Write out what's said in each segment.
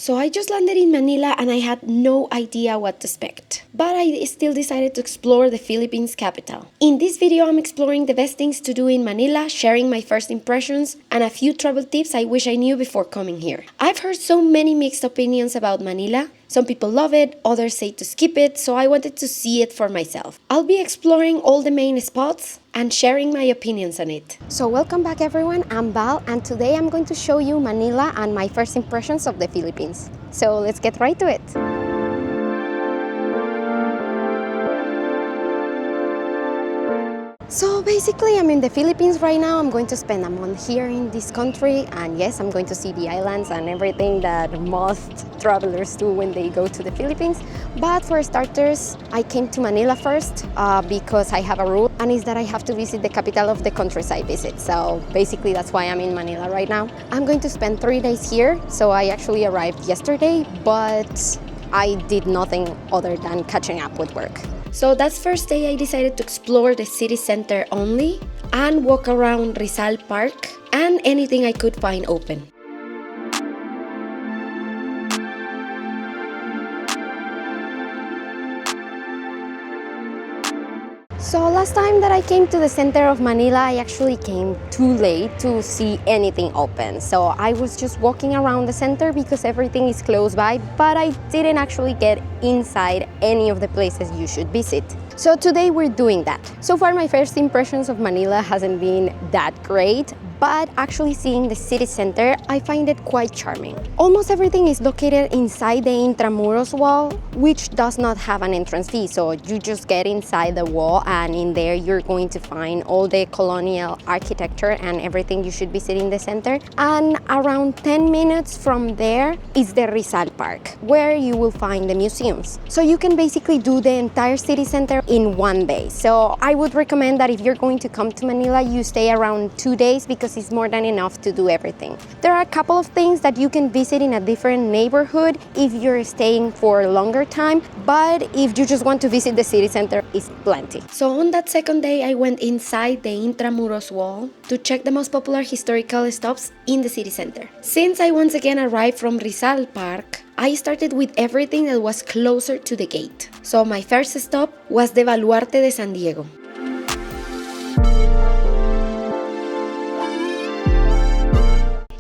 So I just landed in Manila and I had no idea what to expect. But I still decided to explore the Philippines capital. In this video, I'm exploring the best things to do in Manila, sharing my first impressions, and a few travel tips I wish I knew before coming here. I've heard so many mixed opinions about Manila. Some people love it, others say to skip it, so I wanted to see it for myself. I'll be exploring all the main spots and sharing my opinions on it. So welcome back everyone, I'm Val, and today I'm going to show you Manila and my first impressions of the Philippines. So let's get right to it. So basically, I'm in the Philippines right now. I'm going to spend a month here in this country, and yes, I'm going to see the islands and everything that most travelers do when they go to the Philippines. But for starters, I came to Manila first because I have a rule, and it's that I have to visit the capital of the countryside visit. So basically, that's why I'm in Manila right now. I'm going to spend 3 days here, so I actually arrived yesterday, but I did nothing other than catching up with work. So that first day I decided to explore the city center only and walk around Rizal Park and anything I could find open. So last time that I came to the center of Manila, I actually came too late to see anything open. So I was just walking around the center because everything is close by, but I didn't actually get inside any of the places you should visit. So today we're doing that. So far my first impressions of Manila hasn't been that great, but actually seeing the city center, I find it quite charming. Almost everything is located inside the Intramuros wall, which does not have an entrance fee. So you just get inside the wall and in there you're going to find all the colonial architecture and everything you should visit in the center. And around 10 minutes from there is the Rizal Park, where you will find the museums. So you can basically do the entire city center in one day. So I would recommend that if you're going to come to Manila, you stay around 2 days because it's more than enough to do everything. There are a couple of things that you can visit in a different neighborhood if you're staying for a longer time, but if you just want to visit the city center, it's plenty. So on that second day, I went inside the Intramuros wall to check the most popular historical stops in the city center. Since I once again arrived from Rizal Park, I started with everything that was closer to the gate. So my first stop was the Baluarte de San Diego.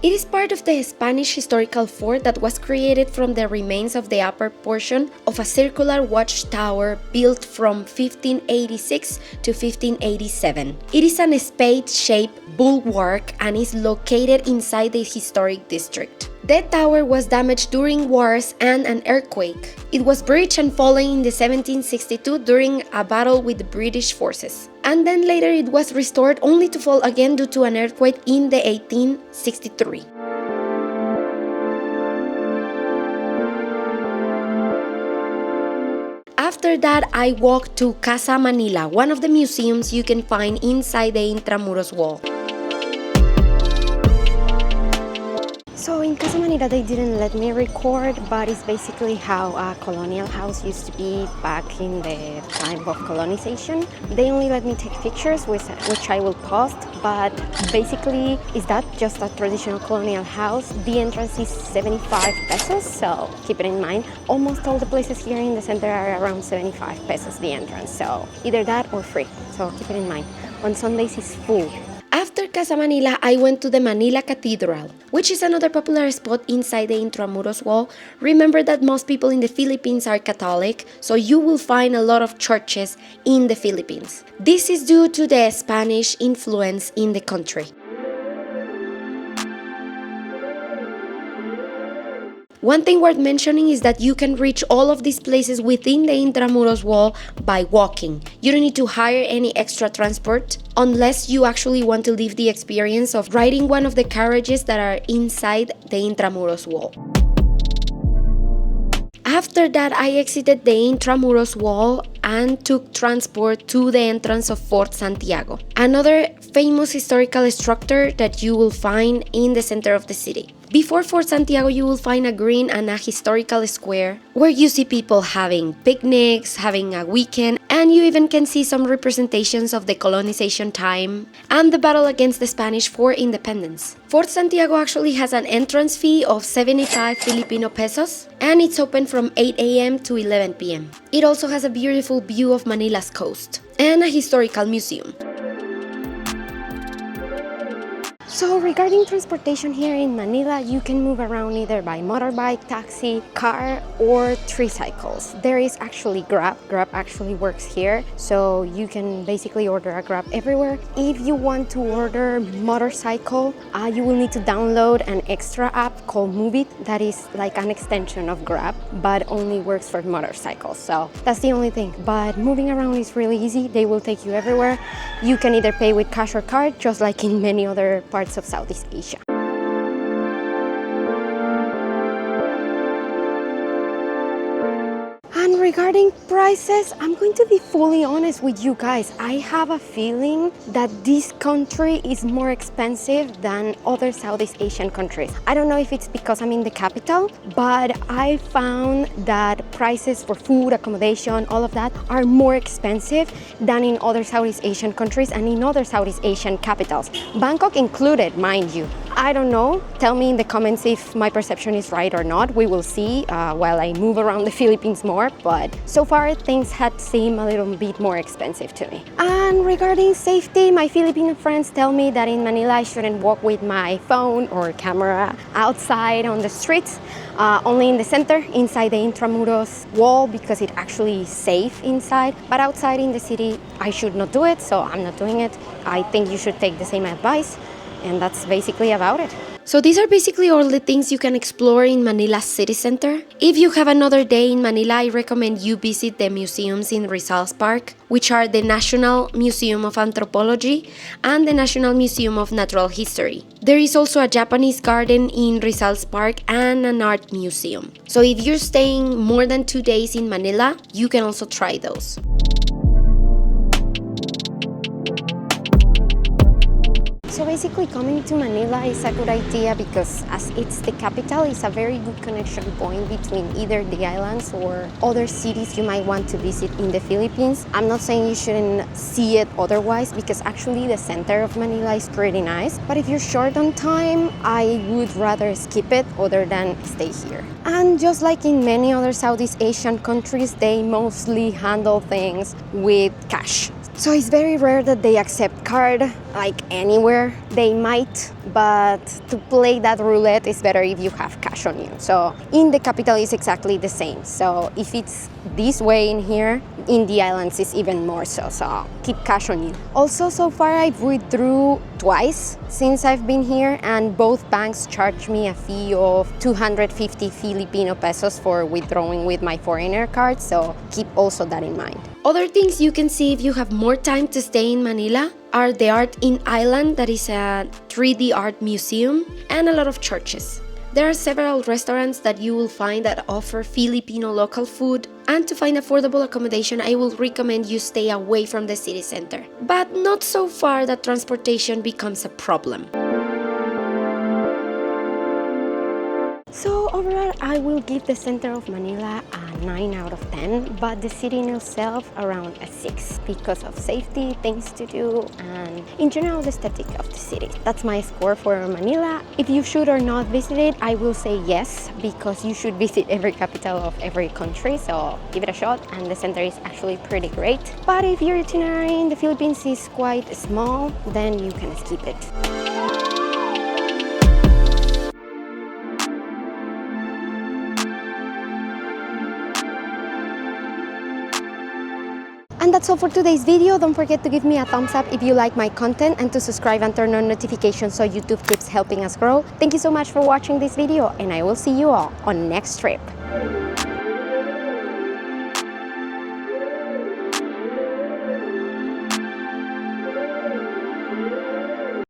It is part of the Spanish historical fort that was created from the remains of the upper portion of a circular watchtower built from 1586 to 1587. It is an spade-shaped bulwark and is located inside the historic district. The tower was damaged during wars and an earthquake. It was breached and fallen in the 1762 during a battle with the British forces. And then later it was restored only to fall again due to an earthquake in the 1863. After that, I walked to Casa Manila, one of the museums you can find inside the Intramuros wall. So in Casa Manila, they didn't let me record, but it's basically how a colonial house used to be back in the time of colonization. They only let me take pictures, which I will post, but basically, is that just a traditional colonial house? The entrance is 75 pesos, so keep it in mind. Almost all the places here in the center are around 75 pesos the entrance, so either that or free, so keep it in mind. On Sundays, it's full. After Casa Manila, I went to the Manila Cathedral, which is another popular spot inside the Intramuros wall. Remember that most people in the Philippines are Catholic, so you will find a lot of churches in the Philippines. This is due to the Spanish influence in the country. One thing worth mentioning is that you can reach all of these places within the Intramuros wall by walking. You don't need to hire any extra transport unless you actually want to live the experience of riding one of the carriages that are inside the Intramuros wall. After that, I exited the Intramuros wall and took transport to the entrance of Fort Santiago, another famous historical structure that you will find in the center of the city. Before Fort Santiago, you will find a green and a historical square where you see people having picnics, having a weekend, and you even can see some representations of the colonization time and the battle against the Spanish for independence. Fort Santiago actually has an entrance fee of 75 Filipino pesos, and it's open from 8 a.m. to 11 p.m. It also has a beautiful view of Manila's coast and a historical museum. So regarding transportation here in Manila, you can move around either by motorbike, taxi, car, or tricycles. There is actually Grab. Grab actually works here, so you can basically order a Grab everywhere. If you want to order motorcycle, you will need to download an extra app called Move It that is like an extension of Grab, but only works for motorcycles. So that's the only thing. But moving around is really easy. They will take you everywhere. You can either pay with cash or card, just like in many other parts of Southeast Asia. And regarding prices, I'm going to be fully honest with you guys. I have a feeling that this country is more expensive than other Southeast Asian countries. I don't know if it's because I'm in the capital, but I found that prices for food, accommodation, all of that are more expensive than in other Southeast Asian countries and in other Southeast Asian capitals. Bangkok included, mind you. I don't know. Tell me in the comments if my perception is right or not. We will see while I move around the Philippines more, but so far things had seemed a little bit more expensive to me. And regarding safety, my Filipino friends tell me that in Manila I shouldn't walk with my phone or camera outside on the streets, only in the center, inside the Intramuros wall, because it actually is safe inside. But outside in the city, I should not do it, so I'm not doing it. I think you should take the same advice. And that's basically about it. So these are basically all the things you can explore in Manila's city center. If you have another day in Manila, I recommend you visit the museums in Rizal's Park, which are the National Museum of Anthropology and the National Museum of Natural History. There is also a Japanese garden in Rizal's Park and an art museum. So if you're staying more than 2 days in Manila, you can also try those. So basically coming to Manila is a good idea because as it's the capital, it's a very good connection point between either the islands or other cities you might want to visit in the Philippines. I'm not saying you shouldn't see it otherwise because actually the center of Manila is pretty nice. But if you're short on time, I would rather skip it other than stay here. And just like in many other Southeast Asian countries, they mostly handle things with cash. So it's very rare that they accept card, like anywhere. They might, but to play that roulette is better if you have cash on you. So in the capital it's exactly the same. So if it's this way in here, in the islands it's even more so. So keep cash on you. Also, so far I've withdrew twice since I've been here, and both banks charged me a fee of 250 Filipino pesos for withdrawing with my foreigner card. So keep also that in mind. Other things you can see if you have more time to stay in Manila are the Art in Island, that is a 3D art museum, and a lot of churches. There are several restaurants that you will find that offer Filipino local food, and to find affordable accommodation, I will recommend you stay away from the city center, but not so far that transportation becomes a problem. So overall, I will give the center of Manila a 9 out of 10, but the city in itself around a 6 because of safety, things to do, and in general the aesthetic of the city. That's my score for Manila. If you should or not visit it, I will say yes, because you should visit every capital of every country, so give it a shot, and the center is actually pretty great. But if your itinerary in the Philippines is quite small, then you can skip it. And that's all for today's video. Don't forget to give me a thumbs up if you like my content and to subscribe and turn on notifications so YouTube keeps helping us grow. Thank you so much for watching this video, and I will see you all on next trip.